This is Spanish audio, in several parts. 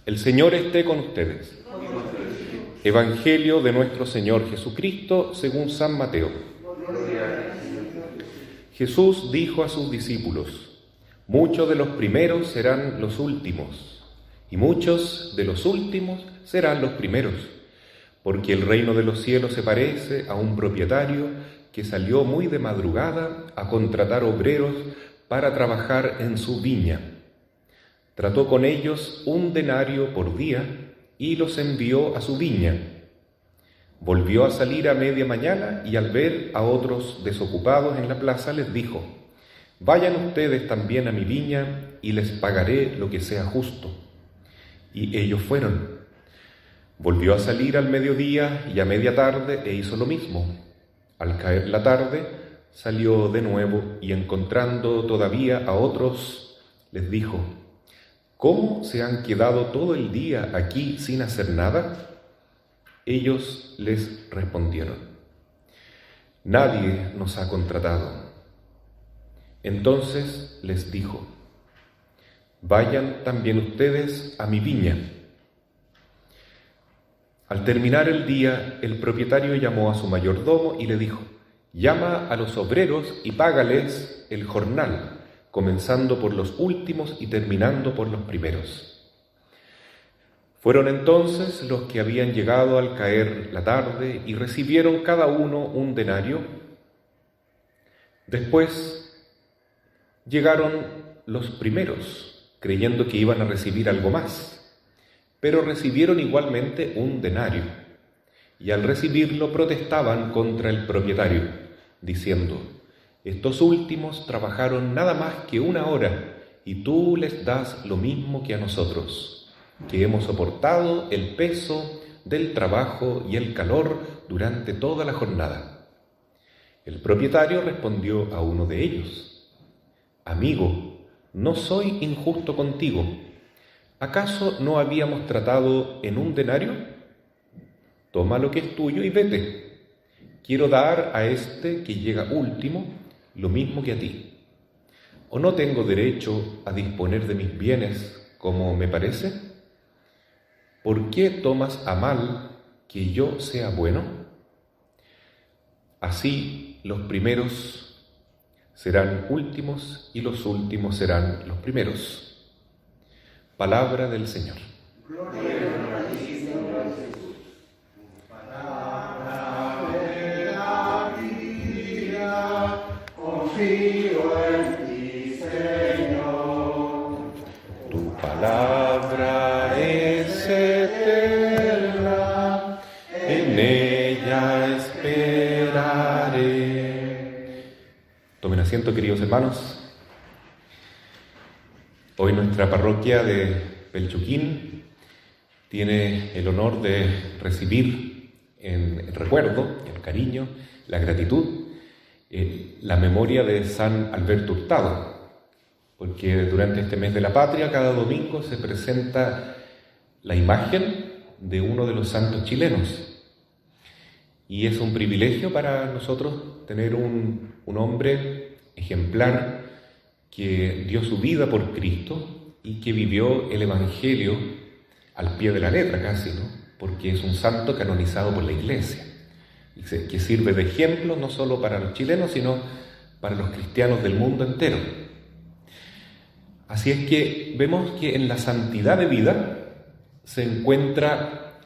El Señor esté con ustedes. Evangelio de nuestro Señor Jesucristo según San Mateo. Jesús dijo a sus discípulos: muchos de los primeros serán los últimos, y muchos de los últimos serán los primeros, porque el reino de los cielos se parece a un propietario que salió muy de madrugada a contratar obreros para trabajar en su viña. Trató con ellos 1 denario por día y los envió a su viña. Volvió a salir a media mañana y al ver a otros desocupados en la plaza les dijo: vayan ustedes también a mi viña y les pagaré lo que sea justo. Y ellos fueron. Volvió a salir al mediodía y a media tarde e hizo lo mismo. Al caer la tarde salió de nuevo y encontrando todavía a otros les dijo: ¿cómo se han quedado todo el día aquí sin hacer nada? Ellos les respondieron: nadie nos ha contratado. Entonces les dijo: vayan también ustedes a mi viña. Al terminar el día, el propietario llamó a su mayordomo y le dijo: llama a los obreros y págales el jornal, comenzando por los últimos y terminando por los primeros. Fueron entonces los que habían llegado al caer la tarde y recibieron cada uno 1 denario. Después llegaron los primeros, creyendo que iban a recibir algo más, pero recibieron igualmente 1 denario, y al recibirlo protestaban contra el propietario, diciendo: estos últimos trabajaron nada más que 1 hora, y tú les das lo mismo que a nosotros, que hemos soportado el peso del trabajo y el calor durante toda la jornada. El propietario respondió a uno de ellos: amigo, no soy injusto contigo. ¿Acaso no habíamos tratado en 1 denario? Toma lo que es tuyo y vete. Quiero dar a este que llega último lo mismo que a ti. ¿O no tengo derecho a disponer de mis bienes como me parece? ¿Por qué tomas a mal que yo sea bueno? Así los primeros serán últimos y los últimos serán los primeros. Palabra del Señor. Gloria a ti, Señor Jesús. Tu palabra me da vida, confío en ti, Señor. Tu palabra es eterna, en ella esperaré. Tomen asiento, queridos hermanos. Hoy nuestra parroquia de Pelchuquín tiene el honor de recibir en el recuerdo, el cariño, la gratitud, la memoria de San Alberto Hurtado, porque durante este mes de la patria, cada domingo se presenta la imagen de uno de los santos chilenos. Y es un privilegio para nosotros tener un hombre ejemplar que dio su vida por Cristo y que vivió el Evangelio al pie de la letra casi, ¿no? Porque es un santo canonizado por la Iglesia, que sirve de ejemplo no solo para los chilenos, sino para los cristianos del mundo entero. Así es que vemos que en la santidad de vida se encuentra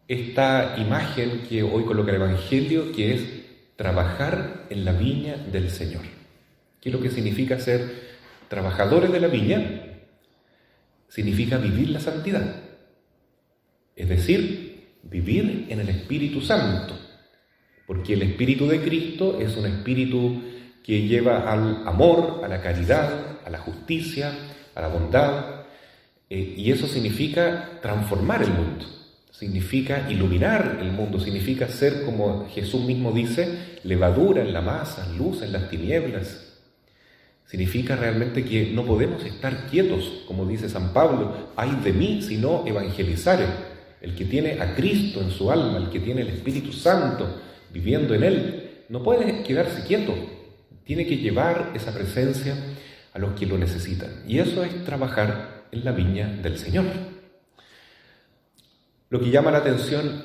esta imagen que hoy coloca el Evangelio, que es trabajar en la viña del Señor. ¿Qué es lo que significa ser trabajadores de la viña? Significa vivir la santidad, es decir, vivir en el Espíritu Santo, porque el Espíritu de Cristo es un espíritu que lleva al amor, a la caridad, a la justicia, a la bondad, y eso significa transformar el mundo, significa iluminar el mundo, significa ser, como Jesús mismo dice, levadura en la masa, luz en las tinieblas. Significa realmente que no podemos estar quietos, como dice San Pablo: ay de mí si no evangelizare. El que tiene a Cristo en su alma, el que tiene el Espíritu Santo viviendo en él, no puede quedarse quieto, tiene que llevar esa presencia a los que lo necesitan. Y eso es trabajar en la viña del Señor. Lo que llama la atención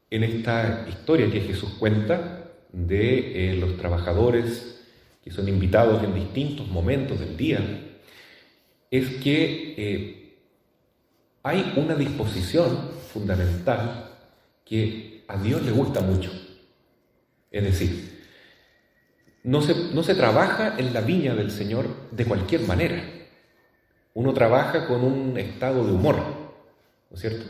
en esta historia que Jesús cuenta de los trabajadores que son invitados en distintos momentos del día es que hay una disposición fundamental que a Dios le gusta mucho. Es decir, no se trabaja en la viña del Señor de cualquier manera. Uno trabaja con un estado de humor, ¿no es cierto?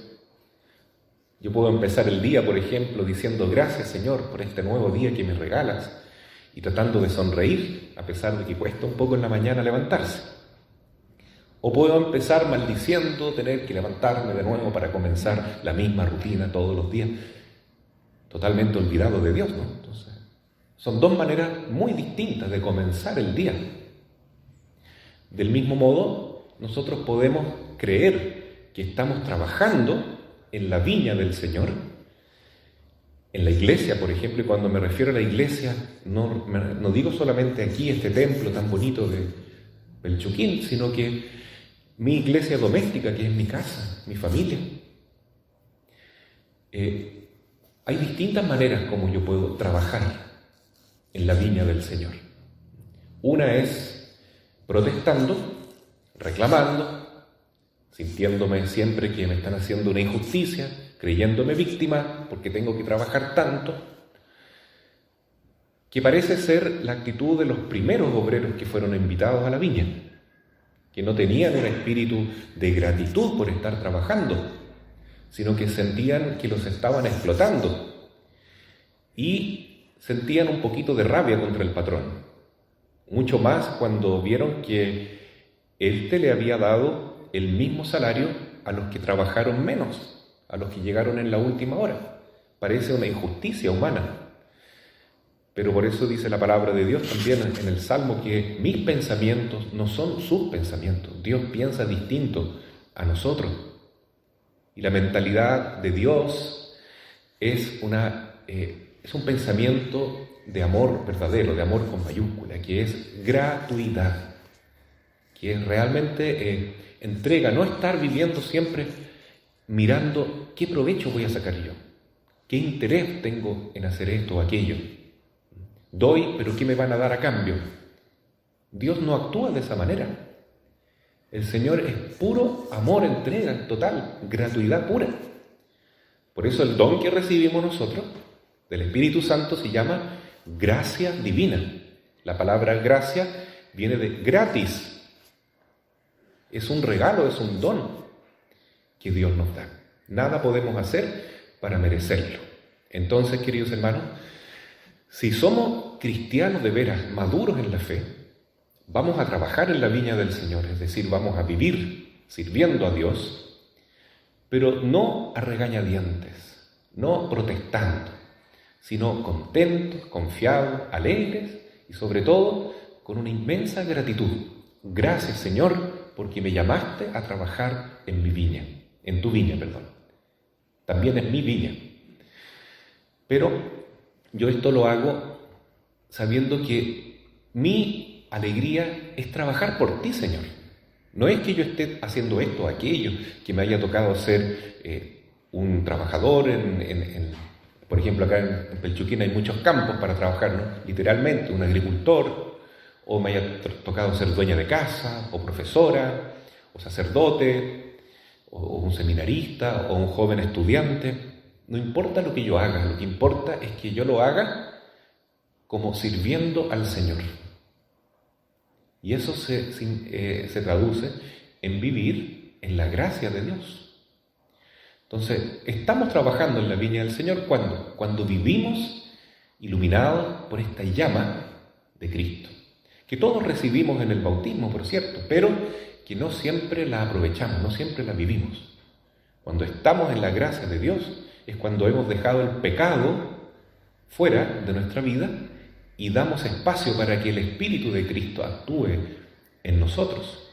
Yo puedo empezar el día, por ejemplo, diciendo gracias, Señor, por este nuevo día que me regalas y tratando de sonreír, a pesar de que cuesta un poco en la mañana levantarse. O puedo empezar maldiciendo tener que levantarme de nuevo para comenzar la misma rutina todos los días, totalmente olvidado de Dios, ¿no? Entonces, son dos maneras muy distintas de comenzar el día. Del mismo modo, nosotros podemos creer que estamos trabajando en la viña del Señor, en la iglesia, por ejemplo, y cuando me refiero a la iglesia, no digo solamente aquí, este templo tan bonito de Pelchuquín, sino que mi iglesia doméstica, que es mi casa, mi familia. Hay distintas maneras como yo puedo trabajar en la viña del Señor. Una es protestando, reclamando, sintiéndome siempre que me están haciendo una injusticia, creyéndome víctima porque tengo que trabajar tanto, que parece ser la actitud de los primeros obreros que fueron invitados a la viña, que no tenían un espíritu de gratitud por estar trabajando, sino que sentían que los estaban explotando y sentían un poquito de rabia contra el patrón, mucho más cuando vieron que éste le había dado el mismo salario a los que trabajaron menos, a los que llegaron en la última hora. Parece una injusticia humana. Pero por eso dice la palabra de Dios también en el Salmo que mis pensamientos no son sus pensamientos. Dios piensa distinto a nosotros. Y la mentalidad de Dios es un pensamiento de amor verdadero, de amor con mayúscula, que es gratuidad, que es realmente entrega, no estar viviendo siempre mirando qué provecho voy a sacar yo, qué interés tengo en hacer esto o aquello. Doy, pero ¿qué me van a dar a cambio? Dios no actúa de esa manera. El Señor es puro amor, entrega total, gratuidad pura. Por eso el don que recibimos nosotros del Espíritu Santo se llama gracia divina. La palabra gracia viene de gratis. Es un regalo, es un don que Dios nos da. Nada podemos hacer para merecerlo. Entonces, queridos hermanos, si somos cristianos de veras maduros en la fe, vamos a trabajar en la viña del Señor, es decir, vamos a vivir sirviendo a Dios, pero no a regañadientes, no protestando, sino contentos, confiados, alegres y sobre todo con una inmensa gratitud. Gracias, Señor, porque me llamaste a trabajar en mi viña, en tu viña, perdón. También es mi viña. Pero yo esto lo hago sabiendo que mi alegría es trabajar por ti, Señor. No es que yo esté haciendo esto o aquello, que me haya tocado ser un trabajador por ejemplo, acá en Pelchuquín hay muchos campos para trabajar, ¿no? Literalmente, un agricultor, o me haya tocado ser dueña de casa, o profesora, o sacerdote, o un seminarista, o un joven estudiante. No importa lo que yo haga, lo que importa es que yo lo haga como sirviendo al Señor. Y eso se traduce en vivir en la gracia de Dios. Entonces, estamos trabajando en la viña del Señor ¿cuándo? Cuando vivimos iluminados por esta llama de Cristo, que todos recibimos en el bautismo, por cierto, pero que no siempre la aprovechamos, no siempre la vivimos. Cuando estamos en la gracia de Dios es cuando hemos dejado el pecado fuera de nuestra vida y damos espacio para que el Espíritu de Cristo actúe en nosotros.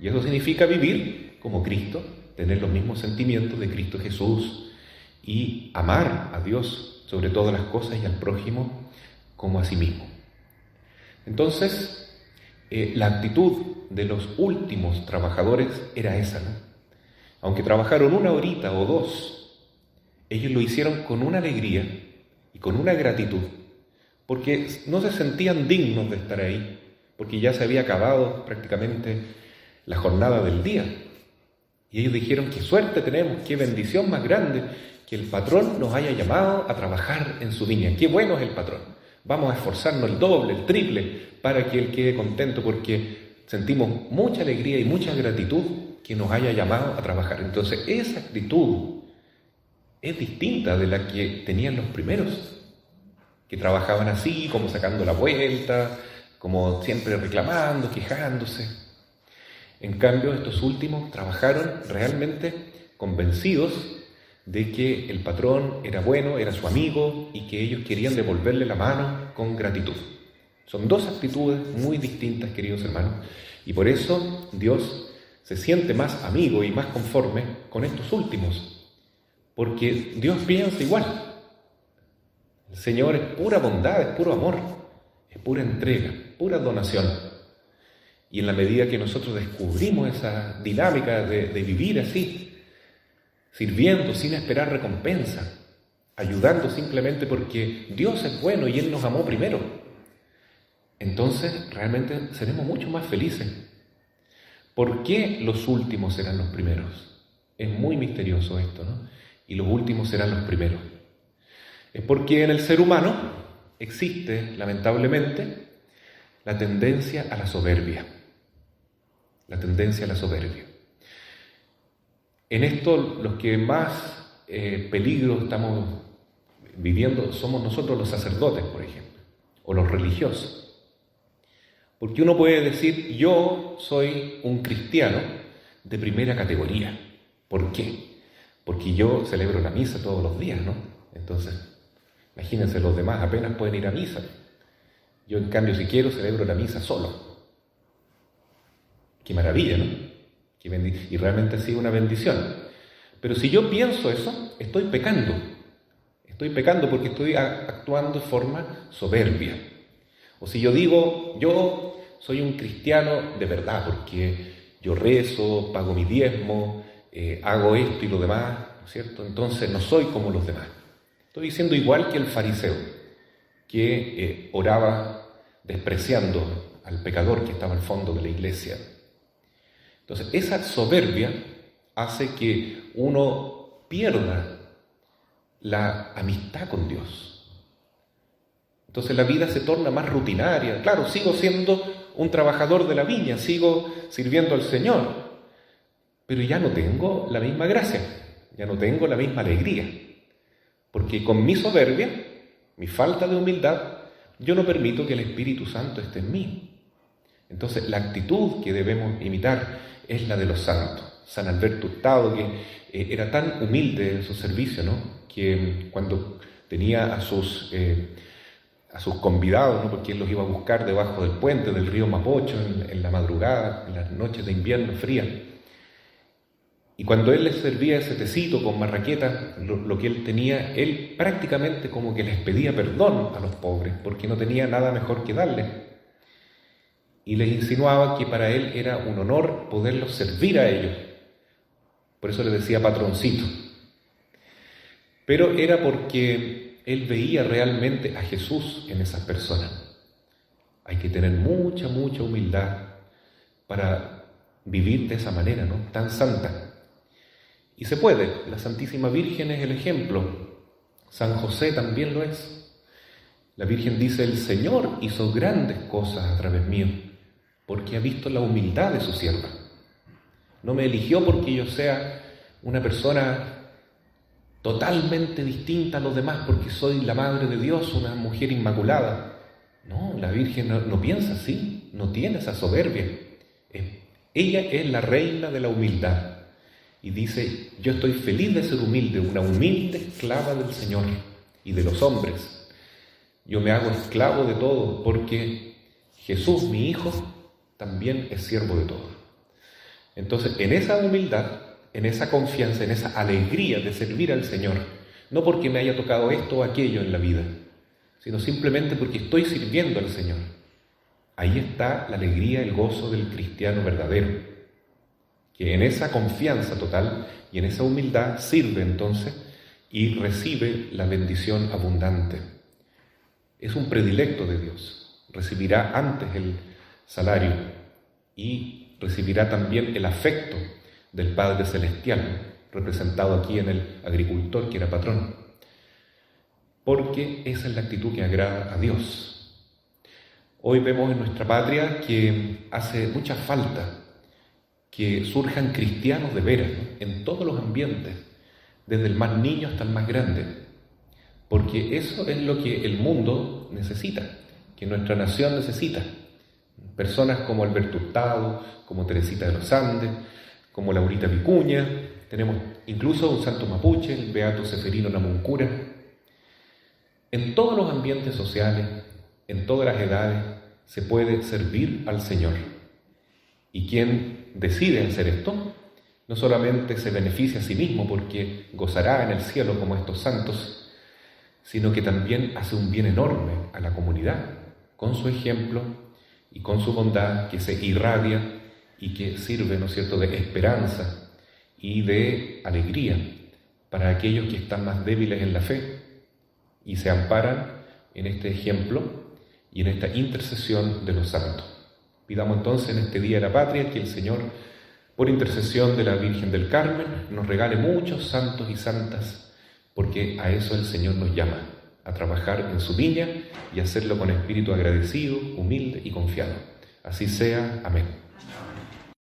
Y eso significa vivir como Cristo, tener los mismos sentimientos de Cristo Jesús y amar a Dios sobre todas las cosas y al prójimo como a sí mismo. Entonces, la actitud de los últimos trabajadores era esa, ¿no? Aunque trabajaron 1 horita o 2, ellos lo hicieron con una alegría y con una gratitud, porque no se sentían dignos de estar ahí, porque ya se había acabado prácticamente la jornada del día. Y ellos dijeron: qué suerte tenemos, qué bendición más grande, que el patrón nos haya llamado a trabajar en su viña. Qué bueno es el patrón. Vamos a esforzarnos el doble, el triple, para que él quede contento, porque sentimos mucha alegría y mucha gratitud que nos haya llamado a trabajar. Entonces, esa actitud es distinta de la que tenían los primeros, que trabajaban así, como sacando la vuelta, como siempre reclamando, quejándose. En cambio, estos últimos trabajaron realmente convencidos de que el patrón era bueno, era su amigo, y que ellos querían devolverle la mano con gratitud. Son dos actitudes muy distintas, queridos hermanos, y por eso Dios se siente más amigo y más conforme con estos últimos, porque Dios piensa igual. El Señor es pura bondad, es puro amor, es pura entrega, pura donación. Y en la medida que nosotros descubrimos esa dinámica de vivir así, sirviendo sin esperar recompensa, ayudando simplemente porque Dios es bueno y Él nos amó primero, entonces realmente seremos mucho más felices. ¿Por qué los últimos serán los primeros? Es muy misterioso esto, ¿no? Y los últimos serán los primeros. Es porque en el ser humano existe, lamentablemente, la tendencia a la soberbia. La tendencia a la soberbia. En esto, los que más peligro estamos viviendo somos nosotros los sacerdotes, por ejemplo, o los religiosos. Porque uno puede decir: yo soy un cristiano de primera categoría. ¿Por qué? Porque yo celebro la misa todos los días, ¿no? Entonces, imagínense, los demás apenas pueden ir a misa. Yo, en cambio, si quiero, celebro la misa solo. Qué maravilla, ¿no? Y realmente ha sido una bendición. Pero si yo pienso eso, estoy pecando. Estoy pecando porque estoy actuando de forma soberbia. O si yo digo: yo soy un cristiano de verdad, porque yo rezo, pago mi diezmo, hago esto y lo demás, ¿no es cierto? Entonces no soy como los demás. Estoy diciendo igual que el fariseo, que oraba despreciando al pecador que estaba al fondo de la iglesia. Entonces, esa soberbia hace que uno pierda la amistad con Dios. Entonces la vida se torna más rutinaria. Claro, sigo siendo un trabajador de la viña, sigo sirviendo al Señor, pero ya no tengo la misma gracia, ya no tengo la misma alegría, porque con mi soberbia, mi falta de humildad, yo no permito que el Espíritu Santo esté en mí. Entonces la actitud que debemos imitar es la de los santos. San Alberto Hurtado, que era tan humilde en su servicio, ¿no?, que cuando tenía a sus convidados, ¿no?, porque él los iba a buscar debajo del puente del río Mapocho en la madrugada, en las noches de invierno frías, y cuando él les servía ese tecito con marraqueta, lo que él tenía, él prácticamente como que les pedía perdón a los pobres, porque no tenía nada mejor que darles. Y les insinuaba que para él era un honor poderlos servir a ellos. Por eso le decía patroncito. Pero era porque él veía realmente a Jesús en esas personas. Hay que tener mucha, mucha humildad para vivir de esa manera, ¿no?, tan santa. Y se puede. La Santísima Virgen es el ejemplo. San José también lo es. La Virgen dice: el Señor hizo grandes cosas a través mío, porque ha visto la humildad de su sierva. No me eligió porque yo sea una persona totalmente distinta a los demás, porque soy la Madre de Dios, una mujer inmaculada. No, la Virgen no piensa así, no tiene esa soberbia. Ella es la reina de la humildad. Y dice: yo estoy feliz de ser humilde, una humilde esclava del Señor y de los hombres. Yo me hago esclavo de todo, porque Jesús, mi Hijo, también es siervo de todo. Entonces, en esa humildad, en esa confianza, en esa alegría de servir al Señor, no porque me haya tocado esto o aquello en la vida, sino simplemente porque estoy sirviendo al Señor. Ahí está la alegría, el gozo del cristiano verdadero, que en esa confianza total y en esa humildad sirve entonces y recibe la bendición abundante. Es un predilecto de Dios. Recibirá antes el salario y recibirá también el afecto del Padre Celestial, representado aquí en el agricultor que era patrón, porque esa es la actitud que agrada a Dios. Hoy vemos en nuestra patria que hace mucha falta que surjan cristianos de veras, ¿no? En todos los ambientes, desde el más niño hasta el más grande, porque eso es lo que el mundo necesita, que nuestra nación necesita. Personas como Alberto Hurtado, como Teresita de los Andes, como Laurita Vicuña, tenemos incluso un santo mapuche, el beato Seferino Namuncura. En todos los ambientes sociales, en todas las edades, se puede servir al Señor. Y quien decide hacer esto, no solamente se beneficia a sí mismo porque gozará en el cielo como estos santos, sino que también hace un bien enorme a la comunidad, con su ejemplo y con su bondad que se irradia y que sirve, ¿no es cierto?, de esperanza y de alegría para aquellos que están más débiles en la fe y se amparan en este ejemplo y en esta intercesión de los santos. Pidamos entonces en este Día de la Patria que el Señor, por intercesión de la Virgen del Carmen, nos regale muchos santos y santas, porque a eso el Señor nos llama, a trabajar en su viña y hacerlo con espíritu agradecido, humilde y confiado. Así sea. Amén.